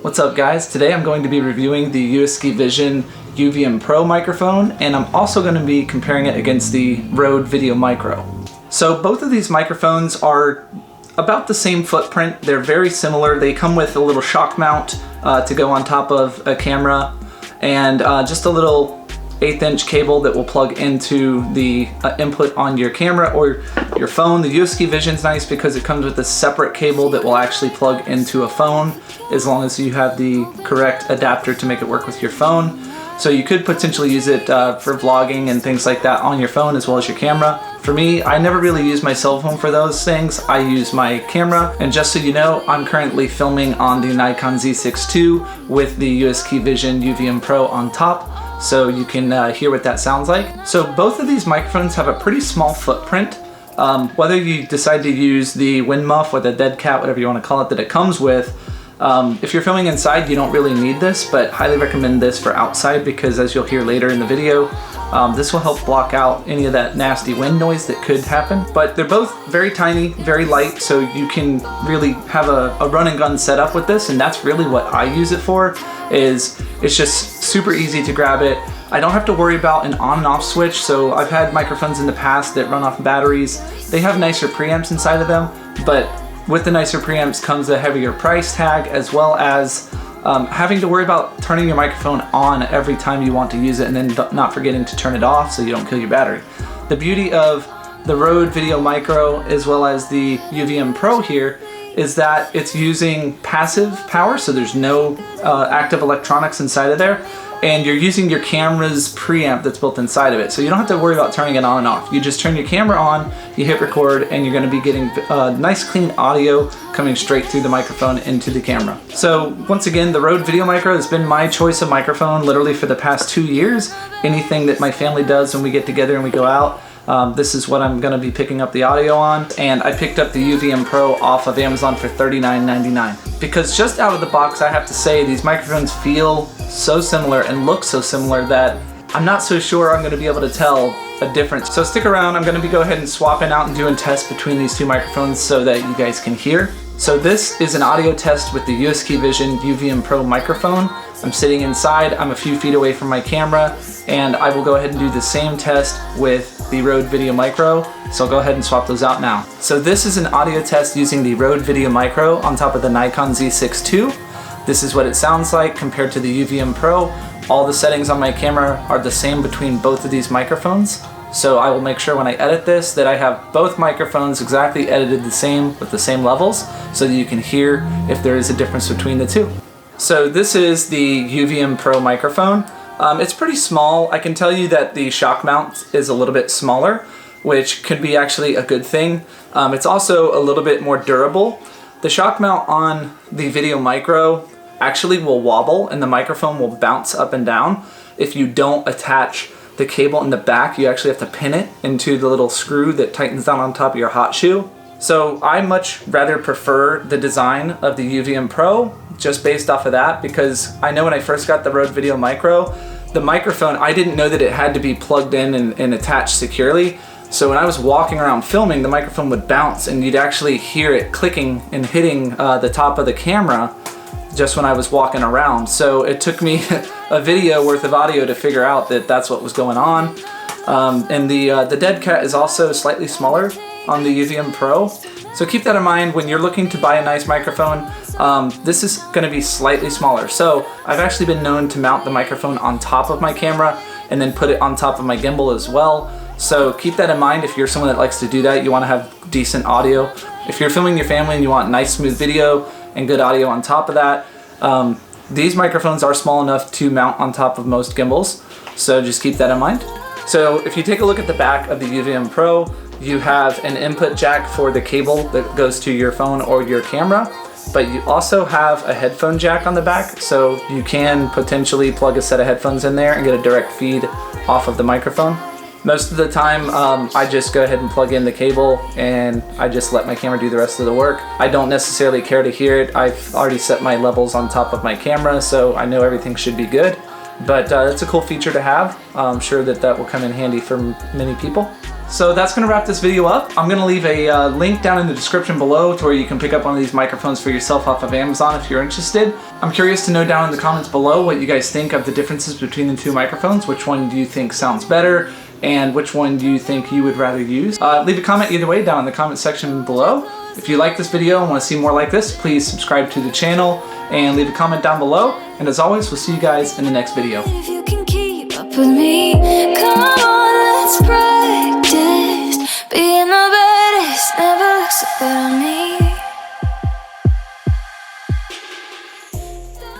What's up guys? Today I'm going to be reviewing the USKEYVision UVM Pro microphone, and I'm also going to be comparing it against the Rode Video Micro. So both of these microphones are about the same footprint. They're very similar. They come with a little shock mount to go on top of a camera, and just a little 1/8" cable that will plug into the input on your camera or your phone. The USKEYVision is nice because it comes with a separate cable that will actually plug into a phone, as long as you have the correct adapter to make it work with your phone. So you could potentially use it for vlogging and things like that on your phone as well as your camera. For me, I never really use my cell phone for those things. I use my camera, and just so you know, I'm currently filming on the Nikon Z6 II with the USKEYVision UVM Pro on top, so you can hear what that sounds like. So both of these microphones have a pretty small footprint. Whether you decide to use the wind muff or the dead cat, whatever you want to call it, that it comes with, if you're filming inside, you don't really need this, but highly recommend this for outside because, as you'll hear later in the video, this will help block out any of that nasty wind noise that could happen. But they're both very tiny, very light, so you can really have a run and gun setup with this, and that's really what I use it for. It's just super easy to grab it. I don't have to worry about an on and off switch, so I've had microphones in the past that run off batteries. They have nicer preamps inside of them, but with the nicer preamps comes a heavier price tag, as well as having to worry about turning your microphone on every time you want to use it and then not forgetting to turn it off so you don't kill your battery. The beauty of the Rode Video Micro as well as the UVM Pro here is that it's using passive power, so there's no active electronics inside of there, and you're using your camera's preamp that's built inside of it. So you don't have to worry about turning it on and off. You just turn your camera on, you hit record, and you're gonna be getting nice clean audio coming straight through the microphone into the camera. So once again, the Rode Video Micro has been my choice of microphone literally for the past 2 years. Anything that my family does when we get together and we go out, this is what I'm gonna be picking up the audio on, and I picked up the UVM Pro off of Amazon for $39.99. Because just out of the box, I have to say these microphones feel so similar and look so similar that I'm not so sure I'm gonna be able to tell a difference. So stick around, I'm gonna go ahead and swapping out and doing tests between these two microphones so that you guys can hear. So this is an audio test with the USKEYVision UVM Pro microphone. I'm sitting inside, I'm a few feet away from my camera, and I will go ahead and do the same test with the Rode Video Micro. So I'll go ahead and swap those out now. So this is an audio test using the Rode Video Micro on top of the Nikon Z6 II. This is what it sounds like compared to the UVM Pro. All the settings on my camera are the same between both of these microphones. So I will make sure when I edit this that I have both microphones exactly edited the same with the same levels so that you can hear if there is a difference between the two. So this is the UVM Pro microphone. It's pretty small. I can tell you that the shock mount is a little bit smaller, which could be actually a good thing. It's also a little bit more durable. The shock mount on the Video Micro actually will wobble and the microphone will bounce up and down. If you don't attach the cable in the back, you actually have to pin it into the little screw that tightens down on top of your hot shoe. So I much rather prefer the design of the UVM Pro just based off of that, because I know when I first got the Rode Video Micro, the microphone, I didn't know that it had to be plugged in and attached securely. So when I was walking around filming, the microphone would bounce and you'd actually hear it clicking and hitting the top of the camera just when I was walking around. So it took me a video worth of audio to figure out that that's what was going on. And the dead cat is also slightly smaller on the UVM Pro. So keep that in mind when you're looking to buy a nice microphone. This is gonna be slightly smaller. So I've actually been known to mount the microphone on top of my camera and then put it on top of my gimbal as well. So keep that in mind if you're someone that likes to do that. You wanna have decent audio. If you're filming your family and you want nice smooth video and good audio on top of that, these microphones are small enough to mount on top of most gimbals. So just keep that in mind. So if you take a look at the back of the UVM Pro, you have an input jack for the cable that goes to your phone or your camera, but you also have a headphone jack on the back, so you can potentially plug a set of headphones in there and get a direct feed off of the microphone. Most of the time, I just go ahead and plug in the cable and I just let my camera do the rest of the work. I don't necessarily care to hear it. I've already set my levels on top of my camera, so I know everything should be good. But it's a cool feature to have. I'm sure that that will come in handy for many people. So that's going to wrap this video up. I'm going to leave a link down in the description below to where you can pick up one of these microphones for yourself off of Amazon if you're interested. I'm curious to know down in the comments below what you guys think of the differences between the two microphones. Which one do you think sounds better? And which one do you think you would rather use? Leave a comment either way down in the comment section below. If you like this video and want to see more like this, please subscribe to the channel and leave a comment down below. And as always, we'll see you guys in the next video. If you can keep up with me, come on, let's